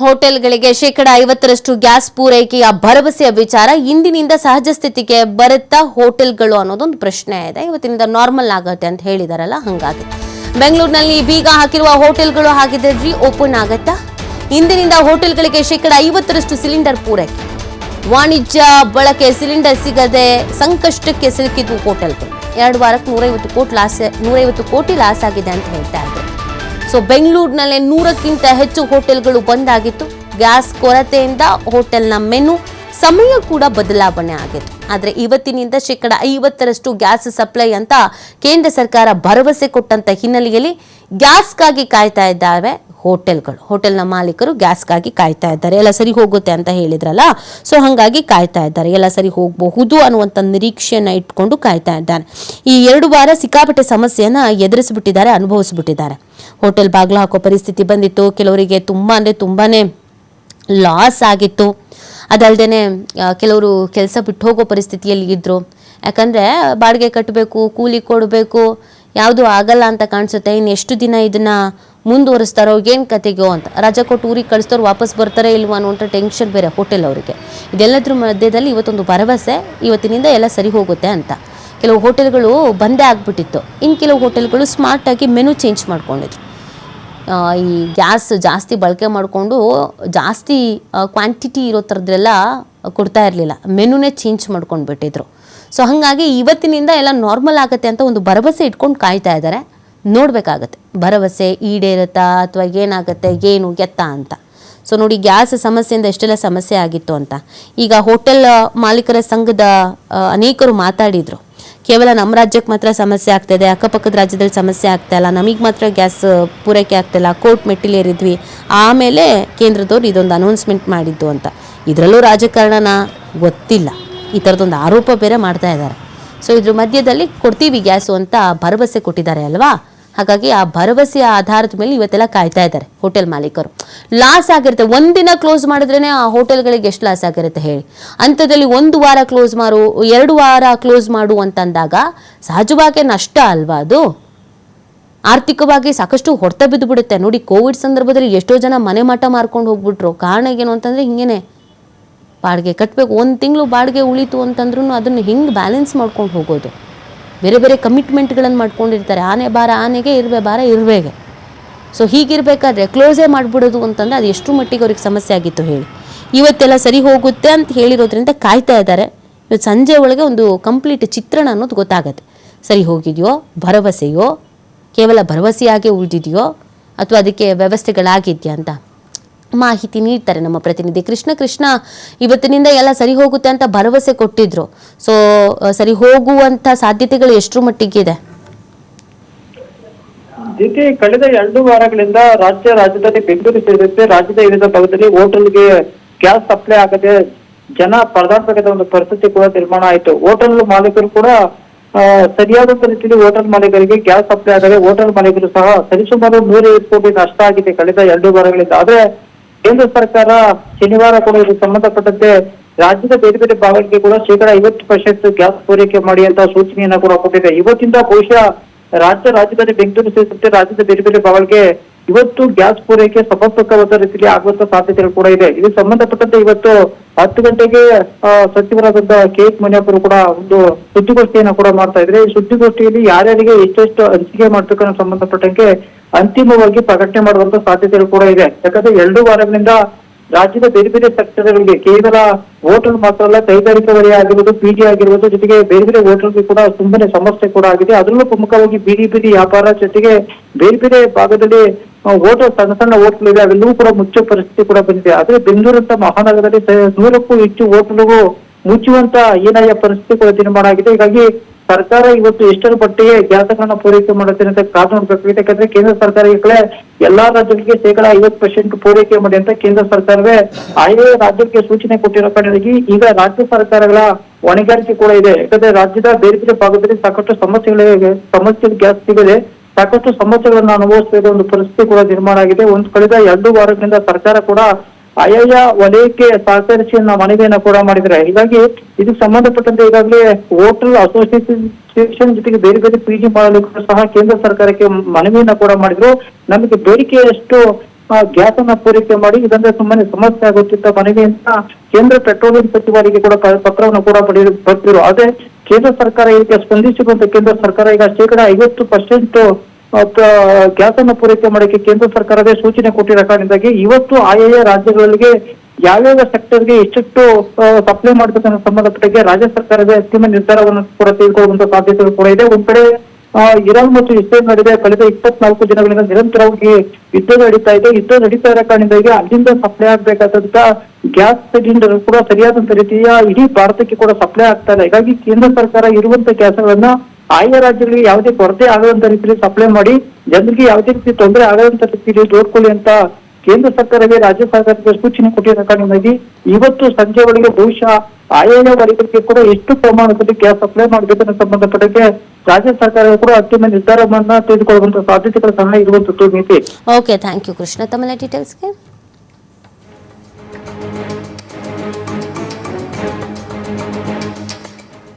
ಹೋಟೆಲ್ಗಳಿಗೆ ಶೇಕಡ 50ರಷ್ಟು ಗ್ಯಾಸ್ ಪೂರೈಕೆಯ ಭರವಸೆಯ ವಿಚಾರ ಇಂದಿನಿಂದ ಸಹಜ ಸ್ಥಿತಿಗೆ ಬರುತ್ತಾ ಹೋಟೆಲ್ಗಳು ಅನ್ನೋದೊಂದು ಪ್ರಶ್ನೆ ಇದೆ. ಇವತ್ತಿನಿಂದ ನಾರ್ಮಲ್ ಆಗುತ್ತೆ ಅಂತ ಹೇಳಿದಾರಲ್ಲ, ಹಾಗಾಗಿ ಬೆಂಗಳೂರಿನಲ್ಲಿ ಬೀಗ ಹಾಕಿರುವ ಹೋಟೆಲ್ಗಳು ಹಾಗಿದ್ರೆ ಓಪನ್ ಆಗುತ್ತಾ? ಇಂದಿನಿಂದ ಹೋಟೆಲ್ಗಳಿಗೆ ಶೇಕಡ 50ರಷ್ಟು ಸಿಲಿಂಡರ್ ಪೂರೈಕೆ. ವಾಣಿಜ್ಯ ಬಳಕೆ ಸಿಲಿಂಡರ್ ಸಿಗದೆ ಸಂಕಷ್ಟಕ್ಕೆ ಸಿಲುಕಿದ್ವು ಹೋಟೆಲ್ಗಳು. 2 ವಾರಕ್ಕೆ 150 ಕೋಟಿ ಲಾಸ್ ಆಗಿದೆ ಅಂತ ಹೇಳ್ತಾ ಇದ್ರು. ಸೊ ಬೆಂಗಳೂರಿನಲ್ಲೇ 100ಕ್ಕಿಂತ ಹೆಚ್ಚು ಹೋಟೆಲ್ಗಳು ಬಂದ್ ಆಗಿತ್ತು. ಗ್ಯಾಸ್ ಕೊರತೆಯಿಂದ ಹೋಟೆಲ್ನ ಮೆನು ಸಮಯ ಕೂಡ ಬದಲಾವಣೆ ಆಗಿತ್ತು. ಆದರೆ ಇವತ್ತಿನಿಂದ ಶೇಕಡ 50ರಷ್ಟು ಗ್ಯಾಸ್ ಸಪ್ಲೈ ಅಂತ ಕೇಂದ್ರ ಸರ್ಕಾರ ಭರವಸೆ ಕೊಟ್ಟಂತ ಹಿನ್ನೆಲೆಯಲ್ಲಿ ಗ್ಯಾಸ್ಗಾಗಿ ಕಾಯ್ತಾ ಇದ್ದಾವೆ ಹೋಟೆಲ್ಗಳು. ಹೋಟೆಲ್ನ ಮಾಲೀಕರು ಗ್ಯಾಸ್ಗಾಗಿ ಕಾಯ್ತಾ ಇದ್ದಾರೆ. ಎಲ್ಲ ಸರಿ ಹೋಗುತ್ತೆ ಅಂತ ಹೇಳಿದ್ರಲ್ಲ, ಸೊ ಹಾಗಾಗಿ ಕಾಯ್ತಾ ಇದ್ದಾರೆ. ಎಲ್ಲ ಸರಿ ಹೋಗಬಹುದು ಅನ್ನುವಂಥ ನಿರೀಕ್ಷೆಯನ್ನ ಇಟ್ಕೊಂಡು ಕಾಯ್ತಾ ಇದ್ದಾರೆ. ಈ 2 ವಾರ ಸಿಕ್ಕಾಪಟ್ಟೆ ಸಮಸ್ಯೆಯನ್ನ ಎದುರಿಸಿಬಿಟ್ಟಿದ್ದಾರೆ, ಅನುಭವಿಸ್ಬಿಟ್ಟಿದ್ದಾರೆ. ಹೋಟೆಲ್ ಬಾಗಿಲು ಹಾಕೋ ಪರಿಸ್ಥಿತಿ ಬಂದಿತ್ತು. ಕೆಲವರಿಗೆ ತುಂಬಾನೇ ಲಾಸ್ ಆಗಿತ್ತು. ಅದಲ್ಲದೆ ಕೆಲವರು ಕೆಲಸ ಬಿಟ್ಟು ಹೋಗೋ ಪರಿಸ್ಥಿತಿಯಲ್ಲಿ ಇದ್ರು. ಯಾಕಂದರೆ ಬಾಡಿಗೆ ಕಟ್ಟಬೇಕು, ಕೂಲಿ ಕೊಡಬೇಕು, ಯಾವುದು ಆಗಲ್ಲ ಅಂತ ಕಾಣಿಸುತ್ತೆ. ಇನ್ನು ಎಷ್ಟು ದಿನ ಇದನ್ನ ಮುಂದುವರಿಸ್ತಾರೋ, ಏನು ಕತೆಗೋ ಅಂತ. ರಜೆ ಕೊಟ್ಟು ಊರಿಗೆ ಕಳಿಸ್ತವ್ರು ವಾಪಸ್ ಬರ್ತಾರೆ ಇಲ್ವಾ ಅನ್ನುವಂಥ ಟೆನ್ಷನ್ ಬೇರೆ ಹೋಟೆಲ್ ಅವರಿಗೆ. ಇದೆಲ್ಲದ್ರ ಮಧ್ಯದಲ್ಲಿ ಇವತ್ತೊಂದು ಭರವಸೆ, ಇವತ್ತಿನಿಂದ ಎಲ್ಲ ಸರಿ ಹೋಗುತ್ತೆ ಅಂತ. ಕೆಲವು ಹೋಟೆಲ್ಗಳು ಬಂದೇ ಆಗಿಬಿಟ್ಟಿತ್ತು. ಇನ್ನು ಕೆಲವು ಹೋಟೆಲ್ಗಳು ಸ್ಮಾರ್ಟಾಗಿ ಮೆನು ಚೇಂಜ್ ಮಾಡ್ಕೊಂಡಿದ್ರು. ಈ ಗ್ಯಾಸ್ ಜಾಸ್ತಿ ಬಳಕೆ ಮಾಡಿಕೊಂಡು ಜಾಸ್ತಿ ಕ್ವಾಂಟಿಟಿ ಇರೋ ಥರದ್ದೆಲ್ಲ ಕೊಡ್ತಾ ಇರಲಿಲ್ಲ, ಮೆನುನೇ ಚೇಂಜ್ ಮಾಡ್ಕೊಂಡು ಬಿಟ್ಟಿದ್ರು. ಸೊ ಹಾಗಾಗಿ ಇವತ್ತಿನಿಂದ ಎಲ್ಲ ನಾರ್ಮಲ್ ಆಗುತ್ತೆ ಅಂತ ಒಂದು ಭರವಸೆ ಇಟ್ಕೊಂಡು ಕಾಯ್ತಾ ಇದ್ದಾರೆ. ನೋಡಬೇಕಾಗತ್ತೆ ಭರವಸೆ ಈಡೇರುತ್ತಾ ಅಥವಾ ಏನಾಗುತ್ತೆ, ಏನು ಎತ್ತ ಅಂತ. ಸೊ ನೋಡಿ, ಗ್ಯಾಸ್ ಸಮಸ್ಯೆಯಿಂದ ಎಷ್ಟೆಲ್ಲ ಸಮಸ್ಯೆ ಆಗಿತ್ತು ಅಂತ. ಈಗ ಹೋಟೆಲ್ ಮಾಲೀಕರ ಸಂಘದ ಅನೇಕರು ಮಾತಾಡಿದರು. ಕೇವಲ ನಮ್ಮ ರಾಜ್ಯಕ್ಕೆ ಮಾತ್ರ ಸಮಸ್ಯೆ ಆಗ್ತಾಯಿದೆ, ಅಕ್ಕಪಕ್ಕದ ರಾಜ್ಯದಲ್ಲಿ ಸಮಸ್ಯೆ ಆಗ್ತಾಯಿಲ್ಲ, ನಮಗೆ ಮಾತ್ರ ಗ್ಯಾಸ್ ಪೂರೈಕೆ ಆಗ್ತಾಯಿಲ್ಲ, ಕೋರ್ಟ್ ಮೆಟ್ಟಿಲೇರಿದ್ವಿ, ಆಮೇಲೆ ಕೇಂದ್ರದವ್ರು ಇದೊಂದು ಅನೌನ್ಸ್ಮೆಂಟ್ ಮಾಡಿದ್ದು ಅಂತ. ಇದರಲ್ಲೂ ರಾಜಕಾರಣನ ಗೊತ್ತಿಲ್ಲ, ಈ ಥರದೊಂದು ಆರೋಪ ಬೇರೆ ಮಾಡ್ತಾ ಇದ್ದಾರೆ. ಸೊ ಇದ್ರ ಮಧ್ಯದಲ್ಲಿ ಕೊಡ್ತೀವಿ ಗ್ಯಾಸು ಅಂತ ಭರವಸೆ ಕೊಟ್ಟಿದ್ದಾರೆ ಅಲ್ವಾ. ಹಾಗಾಗಿ ಆ ಭರವಸೆಯ ಆಧಾರದ ಮೇಲೆ ಇವತ್ತೆಲ್ಲ ಕಾಯ್ತಾ ಇದ್ದಾರೆ ಹೋಟೆಲ್ ಮಾಲೀಕರು. ಲಾಸ್ ಆಗಿರುತ್ತೆ, ಒಂದಿನ ಕ್ಲೋಸ್ ಮಾಡಿದ್ರೇ ಆ ಹೋಟೆಲ್ಗಳಿಗೆ ಎಷ್ಟು ಲಾಸ್ ಆಗಿರುತ್ತೆ ಹೇಳಿ. ಅಂಥದ್ರಲ್ಲಿ 1 ವಾರ ಕ್ಲೋಸ್ ಮಾಡು, 2 ವಾರ ಕ್ಲೋಸ್ ಮಾಡು ಅಂತಂದಾಗ ಸಹಜವಾಗಿ ನಷ್ಟ ಅಲ್ವಾ ಅದು. ಆರ್ಥಿಕವಾಗಿ ಸಾಕಷ್ಟು ಹೊಡೆತ ಬಿದ್ದು ಬಿಡುತ್ತೆ. ನೋಡಿ, ಕೋವಿಡ್ ಸಂದರ್ಭದಲ್ಲಿ ಎಷ್ಟೋ ಜನ ಮನೆ ಮಾಟ ಮಾರ್ಕೊಂಡು ಹೋಗ್ಬಿಟ್ರು. ಕಾರಣ ಏನು ಅಂತಂದರೆ ಹಿಂಗೇನೆ, ಬಾಡಿಗೆ ಕಟ್ಟಬೇಕು. 1 ತಿಂಗಳು ಬಾಡಿಗೆ ಉಳಿತು ಅಂತಂದ್ರೂ ಅದನ್ನು ಹಿಂಗೆ ಬ್ಯಾಲೆನ್ಸ್ ಮಾಡ್ಕೊಂಡು ಹೋಗೋದು. ಬೇರೆ ಬೇರೆ ಕಮಿಟ್ಮೆಂಟ್ಗಳನ್ನು ಮಾಡ್ಕೊಂಡಿರ್ತಾರೆ. ಆನೆ ಭಾರ ಆನೆಗೆ, ಇರುವೆ ಭಾರ ಇರುವೆಗೆ. ಸೊ ಹೀಗಿರ್ಬೇಕಾದ್ರೆ ಕ್ಲೋಸೇ ಮಾಡಿಬಿಡೋದು ಅಂತಂದರೆ ಅದು ಎಷ್ಟು ಮಟ್ಟಿಗೆ ಅವ್ರಿಗೆ ಸಮಸ್ಯೆ ಆಗಿತ್ತು ಹೇಳಿ. ಇವತ್ತೆಲ್ಲ ಸರಿ ಹೋಗುತ್ತೆ ಅಂತ ಹೇಳಿರೋದ್ರಿಂದ ಕಾಯ್ತಾ ಇದ್ದಾರೆ. ಇವತ್ತು ಸಂಜೆ ಒಳಗೆ ಒಂದು ಕಂಪ್ಲೀಟ್ ಚಿತ್ರಣ ಅನ್ನೋದು ಗೊತ್ತಾಗತ್ತೆ. ಸರಿ ಹೋಗಿದೆಯೋ, ಭರವಸೆಯೋ, ಕೇವಲ ಭರವಸೆಯಾಗೆ ಉಳಿದಿದೆಯೋ ಅಥವಾ ಅದಕ್ಕೆ ವ್ಯವಸ್ಥೆಗಳಾಗಿದೆಯಾ ಅಂತ ಮಾಹಿತಿ ನೀಡ್ತಾರೆ ನಮ್ಮ ಪ್ರತಿನಿಧಿ ಕೃಷ್ಣ. ಇವತ್ತಿನಿಂದ ಎಲ್ಲ ಸರಿ ಹೋಗುತ್ತೆ ಅಂತ ಭರವಸೆ ಕೊಟ್ಟಿದ್ರು. ಸೊ ಸರಿ ಹೋಗುವಂತ ಸಾಧ್ಯತೆಗಳು ಎಷ್ಟರ ಮಟ್ಟಿಗಿದೆ? ಜೊತೆ ಕಳೆದ 2 ವಾರಗಳಿಂದ ರಾಜ್ಯದಲ್ಲಿ ಬೆಂಗಳೂರು ಸೇರಿದಂತೆ ರಾಜ್ಯದ ವಿವಿಧ ಭಾಗದಲ್ಲಿ ಹೋಟೆಲ್ಗೆ ಗ್ಯಾಸ್ ಸಪ್ಲೈ ಆಗದೆ ಜನ ಪರದಾಡಬೇಕಾದ ಒಂದು ಪರಿಸ್ಥಿತಿ ಕೂಡ ನಿರ್ಮಾಣ ಆಯಿತು. ಹೋಟೆಲ್ ಮಾಲೀಕರು ಕೂಡ ಸರಿಯಾದ ರೀತಿಯಲ್ಲಿ ಹೋಟೆಲ್ ಮಾಲೀಕರಿಗೆ ಗ್ಯಾಸ್ ಸಪ್ಲೈ ಆಗದೆ ಹೋಟೆಲ್ ಮಾಲೀಕರು ಸಹ ಸರಿಸುಮಾರು 150 ಕೋಟಿ ನಷ್ಟ ಆಗಿದೆ ಕಳೆದ 2 ವಾರಗಳಿಂದ. ಆದ್ರೆ ಕೇಂದ್ರ ಸರ್ಕಾರ ಶನಿವಾರ ಕೂಡ ಇದಕ್ಕೆ ಸಂಬಂಧಪಟ್ಟಂತೆ ರಾಜ್ಯದ ಬೇರೆ ಬೇರೆ ಭಾಗಕ್ಕೆ ಕೂಡ ಶೇಕಡ 50% ಗ್ಯಾಸ್ ಪೂರೈಕೆ ಮಾಡಿ ಅಂತ ಸೂಚನೆಯನ್ನ ಕೂಡ ಕೊಟ್ಟಿದೆ. ಇವತ್ತಿಂದ ಬಹುಶಃ ರಾಜ್ಯದಲ್ಲಿ ಬೆಂಗಳೂರು ಸೇರಿದಂತೆ ರಾಜ್ಯದ ಬೇರೆ ಬೇರೆ ಭಾಗಕ್ಕೆ ಇವತ್ತು ಗ್ಯಾಸ್ ಪೂರೈಕೆ ಸಮರ್ಪಕವಾದ ರೀತಿಯಲ್ಲಿ ಆಗುವಂತ ಸಾಧ್ಯತೆಗಳು ಕೂಡ ಇದೆ. ಇದಕ್ಕೆ ಸಂಬಂಧಪಟ್ಟಂತೆ ಇವತ್ತು 10 ಗಂಟೆಗೆ ಸಚಿವರಾದಂತಹ KH ಮುನಿಯಪ್ಪರು ಕೂಡ ಒಂದು ಸುದ್ದಿಗೋಷ್ಠಿಯನ್ನ ಕೂಡ ಮಾಡ್ತಾ ಇದ್ರೆ. ಈ ಸುದ್ದಿಗೋಷ್ಠಿಯಲ್ಲಿ ಯಾರ್ಯಾರಿಗೆ ಎಷ್ಟೆಷ್ಟು ಹಂಚಿಕೆ ಮಾಡ್ಬೇಕನ್ನೋ ಸಂಬಂಧಪಟ್ಟಂಗೆ ಅಂತಿಮವಾಗಿ ಪ್ರಕಟಣೆ ಮಾಡುವಂತ ಸಾಧ್ಯತೆಗಳು ಕೂಡ ಇದೆ. ಯಾಕಂದ್ರೆ 2 ವಾರಗಳಿಂದ ರಾಜ್ಯದ ಬೇರೆ ಬೇರೆ ಸೆಕ್ಟರ್ಗಳಿಗೆ ಕೇವಲ ಹೋಟೆಲ್ ಮಾತ್ರ ಅಲ್ಲ, ಕೈಗಾರಿಕಾ ವಲಯ ಆಗಿರ್ಬೋದು, PG ಆಗಿರ್ಬೋದು, ಜೊತೆಗೆ ಬೇರೆ ಬೇರೆ ಹೋಟೆಲ್ಗೆ ಕೂಡ ತುಂಬಾನೇ ಸಮಸ್ಯೆ ಕೂಡ ಆಗಿದೆ. ಅದರಲ್ಲೂ ಪ್ರಮುಖವಾಗಿ ಬೀದಿ ವ್ಯಾಪಾರ, ಜೊತೆಗೆ ಬೇರೆ ಬೇರೆ ಭಾಗದಲ್ಲಿ ಹೋಟೆಲ್ ಸಣ್ಣ ಹೋಟೆಲ್ ಇದೆ, ಅವೆಲ್ಲವೂ ಕೂಡ ಮುಚ್ಚೋ ಪರಿಸ್ಥಿತಿ ಕೂಡ ಬಂದಿದೆ. ಆದ್ರೆ ಬೆಂಗಳೂರಂತ ಮಹಾನಗರದಲ್ಲಿ 100ಕ್ಕೂ ಹೆಚ್ಚು ಹೋಟೆಲ್ಗೂ ಮುಚ್ಚುವಂತ ಏನಾಯ ಪರಿಸ್ಥಿತಿ ಕೂಡ ನಿರ್ಮಾಣ ಆಗಿದೆ. ಹೀಗಾಗಿ ಸರ್ಕಾರ ಇವತ್ತು ಎಷ್ಟರ ಮಟ್ಟಿಗೆ ಗ್ಯಾಸಗಳನ್ನ ಪೂರೈಕೆ ಮಾಡುತ್ತೆ ಅಂತ ಕಾದು ನೋಡ್ಬೇಕಾಗಿದೆ. ಯಾಕಂದ್ರೆ ಕೇಂದ್ರ ಸರ್ಕಾರ ಈಗಲೇ ಎಲ್ಲಾ ರಾಜ್ಯಗಳಿಗೆ ಶೇಕಡ 50% ಪೂರೈಕೆ ಮಾಡಿ ಅಂತ ಕೇಂದ್ರ ಸರ್ಕಾರವೇ ಆಯಾ ರಾಜ್ಯಕ್ಕೆ ಸೂಚನೆ ಕೊಟ್ಟಿರೋ ಕಾರಣವಾಗಿ ಈಗ ರಾಜ್ಯ ಸರ್ಕಾರಗಳ ಹೊಣೆಗಾರಿಕೆ ಕೂಡ ಇದೆ. ಯಾಕಂದ್ರೆ ರಾಜ್ಯದ ಬೇರೆ ಬೇರೆ ಭಾಗದಲ್ಲಿ ಸಾಕಷ್ಟು ಸಮಸ್ಯೆ ಗ್ಯಾಸ್ ಸಿಗದೆ ಸಾಕಷ್ಟು ಸಮಸ್ಯೆಗಳನ್ನ ಅನುಭವಿಸಬೇಕಾದ ಒಂದು ಪರಿಸ್ಥಿತಿ ಕೂಡ ನಿರ್ಮಾಣ ಆಗಿದೆ. ಕಳೆದ 2 ವಾರಗಳಿಂದ ಸರ್ಕಾರ ಕೂಡ ಆಯಾ ವಲಯಕ್ಕೆ ಸಹಕರಿಸಿ ಮನವಿಯನ್ನ ಕೂಡ ಮಾಡಿದ್ದಾರೆ. ಹೀಗಾಗಿ ಇದಕ್ಕೆ ಸಂಬಂಧಪಟ್ಟಂತೆ ಈಗಾಗಲೇ ಹೋಟೆಲ್ ಅಸೋಸಿಯೇಷನ್ ಜೊತೆಗೆ ಬೇರೆ ಬೇರೆ PG ಮಾಲೀಕರು ಸಹ ಕೇಂದ್ರ ಸರ್ಕಾರಕ್ಕೆ ಮನವಿಯನ್ನ ಕೂಡ ಮಾಡಿದ್ರು. ನಮಗೆ ಬೇಡಿಕೆಯಷ್ಟು ಗ್ಯಾಸ್ ಅನ್ನ ಪೂರೈಕೆ ಮಾಡಿ ಇದರಿಂದ ಸುಮ್ಮನೆ ಸಮಸ್ಯೆ ಆಗುತ್ತಿದ್ದ ಮನೆಗೆ ಅಂತ ಕೇಂದ್ರ ಪೆಟ್ರೋಲಿಯಂ ಸಚಿವರಿಗೆ ಕೂಡ ಪತ್ರವನ್ನು ಕೂಡ ಪಡೆದಿರು. ಅದೇ ಕೇಂದ್ರ ಸರ್ಕಾರ ಇದಕ್ಕೆ ಸ್ಪಂದಿಸಿರುವಂತ ಕೇಂದ್ರ ಸರ್ಕಾರ ಈಗ 50% ಗ್ಯಾಸ್ ಅನ್ನು ಪೂರೈಕೆ ಮಾಡಕ್ಕೆ ಕೇಂದ್ರ ಸರ್ಕಾರವೇ ಸೂಚನೆ ಕೊಟ್ಟಿರೋ ಕಾರಣದಿಂದಾಗಿ ಇವತ್ತು ಆಯಾ ರಾಜ್ಯಗಳಿಗೆ ಯಾವ್ಯಾವ ಸೆಕ್ಟರ್ಗೆ ಎಷ್ಟೆಷ್ಟು ಸಪ್ಲೈ ಮಾಡಬೇಕನ್ನೋ ಸಂಬಂಧಪಟ್ಟ ರಾಜ್ಯ ಸರ್ಕಾರವೇ ಅಂತಿಮ ನಿರ್ಧಾರವನ್ನು ಕೂಡ ತೆಗೆದುಕೊಳ್ಳುವಂತ ಸಾಧ್ಯತೆಗಳು ಕೂಡ ಇದೆ. ಒಂದ್ ಕಡೆ ಇರಾನ್ ಮತ್ತು ಇಸ್ರೇಲ್ ನಡುವೆ ಕಳೆದ 24 ದಿನಗಳಿಂದ ನಿರಂತರವಾಗಿ ಯುದ್ಧ ನಡೀತಾ ಇದೆ. ಯುದ್ಧ ನಡೀತಾ ಇರೋ ಕಾರಣದಿಂದಾಗಿ ಅಲ್ಲಿಂದ ಸಪ್ಲೈ ಆಗ್ಬೇಕಾದಂತ ಗ್ಯಾಸ್ ಸಿಲಿಂಡರ್ ಕೂಡ ಸರಿಯಾದಂತ ರೀತಿಯ ಇಡೀ ಭಾರತಕ್ಕೆ ಕೂಡ ಸಪ್ಲೈ ಆಗ್ತಾ ಇಲ್ಲ. ಹೀಗಾಗಿ ಕೇಂದ್ರ ಸರ್ಕಾರ ಇರುವಂತ ಗ್ಯಾಸ್ಗಳನ್ನ ಆಯಾ ರಾಜ್ಯಗಳಿಗೆ ಯಾವುದೇ ಕೊರತೆ ಆಗದಂತ ರೀತಿಯಲ್ಲಿ ಸಪ್ಲೈ ಮಾಡಿ ಜನರಿಗೆ ಯಾವುದೇ ರೀತಿ ತೊಂದರೆ ಆಗದಂತ ರೀತಿಯಲ್ಲಿ ನೋಡ್ಕೊಳ್ಳಿ ಅಂತ ಕೇಂದ್ರ ಸರ್ಕಾರವೇ ರಾಜ್ಯ ಸರ್ಕಾರಕ್ಕೆ ಸೂಚನೆ ಕೊಟ್ಟಿರೋ ಕಾರಣದಿಂದಾಗಿ ಇವತ್ತು ಸಂಜೆ ಒಳಗೆ ಬಹುಶಃ ಆಯಾ ವರ್ಗಕ್ಕೆ ಕೂಡ ಎಷ್ಟು ಪ್ರಮಾಣದಲ್ಲಿ ಗ್ಯಾಸ್ ಸಪ್ಲೈ ಮಾಡಬೇಕನ್ನೋ ಸಂಬಂಧಪಟ್ಟಕ್ಕೆ ರಾಜ್ಯ ಸರ್ಕಾರ ಕೂಡ ಅಂತಿಮ ನಿರ್ಧಾರವನ್ನ ತೆಗೆದುಕೊಳ್ಳುವಂತ ಸಾಧ್ಯತೆಗಳು ಸಹ ಇರುವಂತದ್ದು ನೀತಿ. ಓಕೆ, ಥ್ಯಾಂಕ್ ಯು ಕೃಷ್ಣ ತಮ್ಮ ಡೀಟೇಲ್ಸ್ಗೆ.